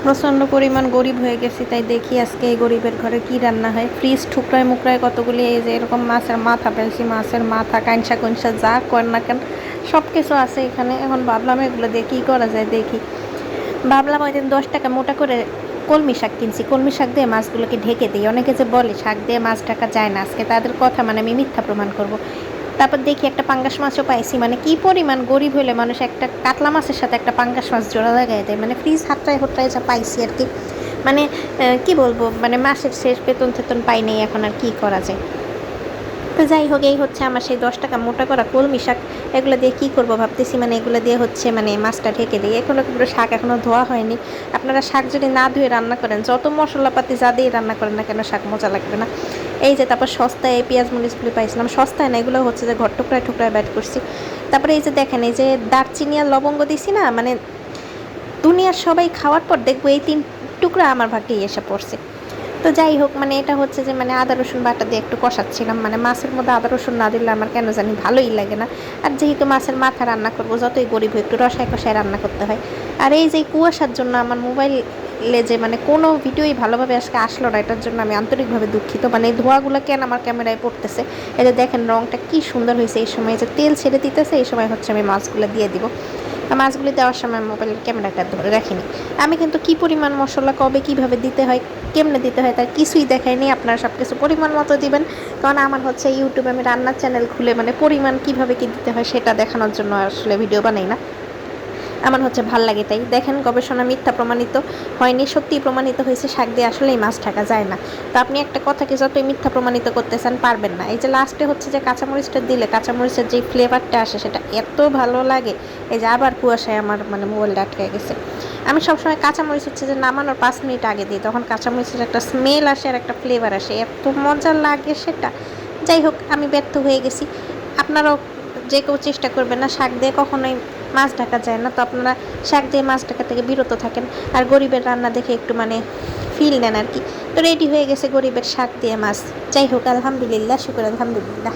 প্রচণ্ড পরিমাণ গরিব হয়ে গেছি, তাই দেখি আজকে এই গরিবের ঘরে কি রান্না হয়। ফ্রিজ ঠুকরায় মুকরায় কতগুলি এই যে এরকম মাছের মাথা পেয়েছি, মাছের মাথা কাঁচা কঞ্চা যা কর না কেন সব কিছু আছে এখানে। এখন ভাবলাম এগুলো দিয়ে কী করা যায় দেখি। ভাবলাম ওই দিন 10 টাকা মোটা করে কলমি শাক কিনছি, কলমি শাক দিয়ে মাছগুলোকে ঢেকে দিই। অনেকে যে বলে শাক দিয়ে মাছ ঢাকা যায় না, আজকে তাদের কথা মানে আমি মিথ্যা প্রমাণ করব। তারপর দেখি একটা পাঙ্গাস মাছও পাইছি। মানে কি পরিমাণ গরিব হলে মানুষ একটা কাতলা মাছের সাথে একটা পাঙ্গাস মাছ জোড়া লাগাই দেয়। মানে ফ্রিজ হাতটায় হটটায় যা পাইছি আর কি। মানে কি বলবো, মানে মাসের শেষ বেতন টেতন পাই নেই, এখন আর কি করা যায়। তো যাই হোক, এই হচ্ছে আমার সেই 10 টাকা মোটা করা কলমি শাক। এগুলো দিয়ে কী করবো ভাবতেছি, মানে এগুলো দিয়ে হচ্ছে মানে মাছটা ঢেকে দিই। এখনও কিন্তু শাক এখনও ধোয়া হয়নি। আপনারা শাক যদি না ধুয়ে রান্না করেন, যত মশলাপাতি যা দিয়ে রান্না করেন না কেন, শাক মজা লাগবে না। এই যে তারপর সস্তায় এই পেঁয়াজ মরিচগুলি পাইছিলাম, সস্তায় না, এগুলো হচ্ছে যে ঘর টুকরায় টুকরায় ব্যাট করছি। তারপরে এই যে দেখেন, এই যে দারচিনি আর লবঙ্গ দিছি না, মানে দুনিয়ার সবাই খাওয়ার পর দেখবো এই 3 টুকরা আমার ভাগ্যেই এসে পড়ছে। তো যাই হোক, মানে এটা হচ্ছে যে মানে আদা রসুন বাটা দিয়ে একটু কষাচ্ছিলাম। মানে মাছের মধ্যে আদা রসুন না দিলে আমার কেন জানি ভালোই লাগে না। আর যেহেতু মাছের মাথা রান্না করবো, যতই গরিব একটু রসায় কষায় রান্না করতে হয়। আর এই যে কুয়াশার জন্য আমার মোবাইলে যে মানে কোনো ভিডিওই ভালোভাবে আজকে আসলো না, এটার জন্য আমি আন্তরিকভাবে দুঃখিত। মানে এই ধোঁয়াগুলো কেন আমার ক্যামেরায় পড়তেছে। এই যে দেখেন রঙটা কি সুন্দর হয়েছে। এই সময় যে তেল ছেড়ে দিতেছে, এই সময় হচ্ছে আমি মাছগুলো দিয়ে দিব। মাছগুলি দেওয়ার সময় মোবাইলের ক্যামেরাটা ধরে রাখিনি। আমি কিন্তু কি পরিমাণ মশলা কবে কিভাবে দিতে হয়, কেমনে দিতে হয় তার কিছুই দেখায়নি। আপনারা সব কিছু পরিমাণ মতো দিবেন, কারণ আমার হচ্ছে ইউটিউবে আমি রান্নার চ্যানেল খুলে মানে পরিমাণ কিভাবে কি দিতে হয় সেটা দেখানোর জন্য আসলে ভিডিও বানাই না। আমার হচ্ছে ভাল লাগে তাই। দেখেন গবেষণা মিথ্যা প্রমাণিত হয়নি, সত্যিই প্রমাণিত হয়েছে শাক দিয়ে আসলেই মাছ ঢাকা যায় না। তো আপনি একটা কথাকে যতই মিথ্যা প্রমাণিত করতে চান পারবেন না। এই যে লাস্টে হচ্ছে যে কাঁচামরিচটা দিলে কাঁচামরিচের যে ফ্লেভারটা আসে সেটা এত ভালো লাগে। এই যে আবার কুয়াশায় আমার মানে মোবাইলটা আটকে গেছে। আমি সবসময় কাঁচামরিচ হচ্ছে যে নামানোর 5 মিনিট আগে দিই, তখন কাঁচামরিচের একটা স্মেল আসে আর একটা ফ্লেভার আসে, এত মজা লাগে সেটা। যাই হোক, আমি ব্যর্থ হয়ে গেছি। আপনারাও যে কেউ চেষ্টা করবেন না, শাক দিয়ে কখনোই মাছ ঢাকা যায় না। তো আপনারা শাক দিয়ে মাছ ঢাকা থেকে বিরত থাকেন, আর গরিবের রান্না দেখে একটু মানে ফিল নেন আর কি। তো রেডি হয়ে গেছে গরিবের শাক দিয়ে মাছ। যাই হোক, আলহামদুলিল্লাহ, শুকর আলহামদুলিল্লাহ।